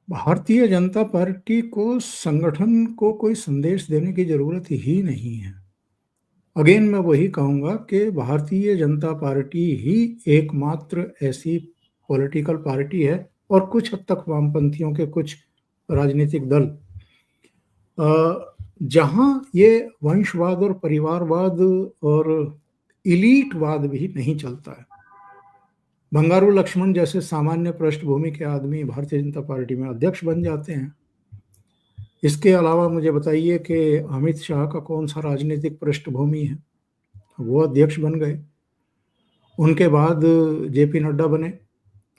Bharatiya Janata party को संगठन को कोई संदेश देने की जरूरत ही नहीं है। अगेन मैं वही कहूंगा कि भारतीय जनता पार्टी ही एकमात्र ऐसी पॉलिटिकल पार्टी है, और कुछ हद तक वामपंथियों के कुछ राजनीतिक दल, जहां ये वंशवाद और परिवारवाद और इलीटवाद भी नहीं चलता है। बंगारू लक्ष्मण जैसे सामान्य पृष्ठभूमि के आदमी भारतीय जनता पार्टी में अध्यक्ष बन जाते हैं। इसके अलावा मुझे बताइए कि अमित शाह का कौन सा राजनीतिक पृष्ठभूमि है, वो अध्यक्ष बन गए। उनके बाद जेपी नड्डा बने।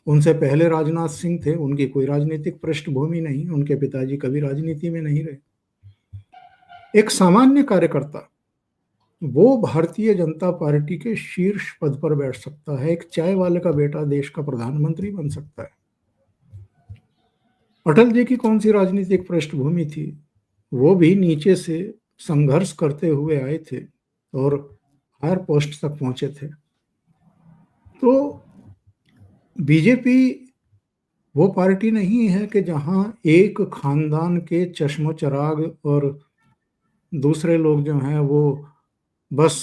उनसे पहले राजनाथ सिंह थे, उनकी कोई राजनीतिक पृष्ठभूमि नहीं, उनके पिताजी कभी राजनीति में नहीं रहे। एक सामान्य कार्यकर्ता वो भारतीय जनता पार्टी के शीर्ष पद पर बैठ सकता है। एक चाय वाले का बेटा देश का प्रधानमंत्री बन सकता है। अटल जी की कौन सी राजनीतिक पृष्ठभूमि थी? वो भी नीचे से संघर्ष करते हुए आए थे और हायर पोस्ट तक पहुंचे थे। तो बीजेपी वो पार्टी नहीं है कि जहां एक खानदान के चश्मो चराग और दूसरे लोग जो हैं वो बस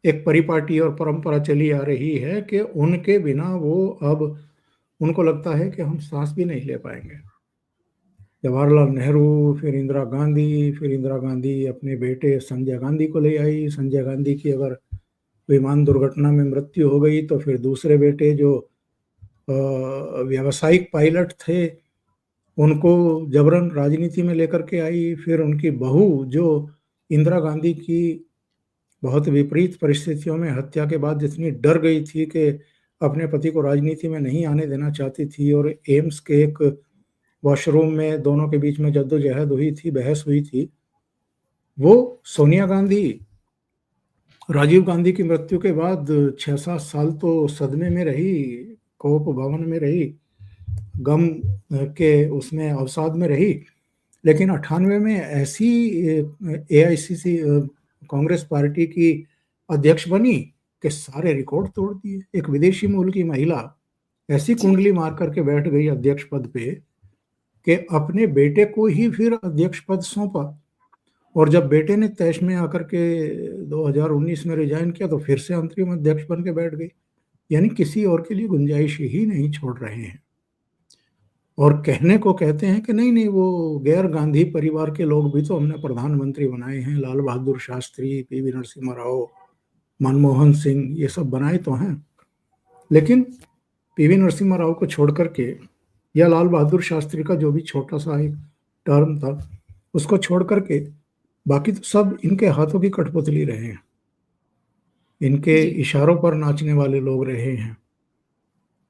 एक परिपाटी और परंपरा चली आ रही है कि उनके बिना वो अब उनको लगता है कि हम सांस भी नहीं ले पाएंगे। जवाहरलाल नेहरू, फिर इंदिरा गांधी अपने बेटे संजय गांधी को ले आई। संजय गांधी की अगर विमान दुर्घटना में मृत्यु हो गई तो फिर दूसरे बेटे जो व्यावसायिक पायलट थे उनको जबरन राजनीति में लेकर के आई। फिर उनकी बहू जो इंदिरा गांधी की बहुत विपरीत परिस्थितियों में हत्या के बाद जितनी डर गई थी कि अपने पति को राजनीति में नहीं आने देना चाहती थी, और एम्स के एक वॉशरूम में दोनों के बीच में जद्दोजहद हुई थी, बहस हुई थी, वो सोनिया गांधी राजीव गांधी की मृत्यु के बाद 6-7 साल तो सदमे में रही, कोप भवन में रही, गम के उसमें अवसाद में रही। लेकिन 98 में ऐसी एआईसीसी कांग्रेस पार्टी की अध्यक्ष बनी कि सारे रिकॉर्ड तोड़ दिए। एक विदेशी मूल की महिला ऐसी कुंडली मार करके बैठ गई अध्यक्ष पद पे कि अपने बेटे को ही फिर अध्यक्ष पद सौंपा, और जब बेटे ने तैश में आकर के 2019 में रिजाइन किया तो फिर से अंतरिम अध्यक्ष बन के बैठ गई। यानी किसी और के लिए गुंजाइश ही नहीं छोड़ रहे हैं। और कहने को कहते हैं कि नहीं नहीं, वो गैर गांधी परिवार के लोग भी तो हमने प्रधानमंत्री बनाए हैं, लाल बहादुर शास्त्री, पीवी नरसिम्हा राव, मनमोहन सिंह, ये सब बनाए तो हैं। लेकिन पीवी नरसिम्हा राव को छोड़ करके या लाल बहादुर शास्त्री का जो भी छोटा सा एक टर्म था उसको छोड़ करके बाकी तो सब इनके हाथों की कठपुतली रहे हैं, इनके इशारों पर नाचने वाले लोग रहे हैं।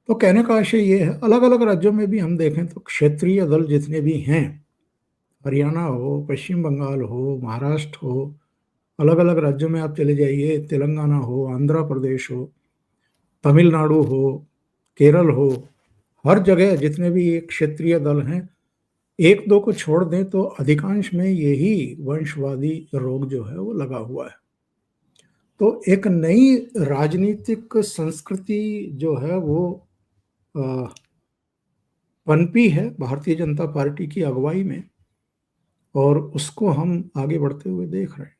तो कहने का आशय ये है, अलग अलग राज्यों में भी हम देखें तो क्षेत्रीय दल जितने भी हैं, हरियाणा हो, पश्चिम बंगाल हो, महाराष्ट्र हो, अलग अलग राज्यों में आप चले जाइए, तेलंगाना हो, आंध्र प्रदेश हो, तमिलनाडु हो, केरल हो, हर जगह जितने भी क्षेत्रीय दल हैं, एक दो को छोड़ दें तो अधिकांश में यही वंशवादी रोग जो है वो लगा हुआ है। तो एक नई राजनीतिक संस्कृति जो है वो पनपी है भारतीय जनता पार्टी की अगुवाई में, और उसको हम आगे बढ़ते हुए देख रहे हैं।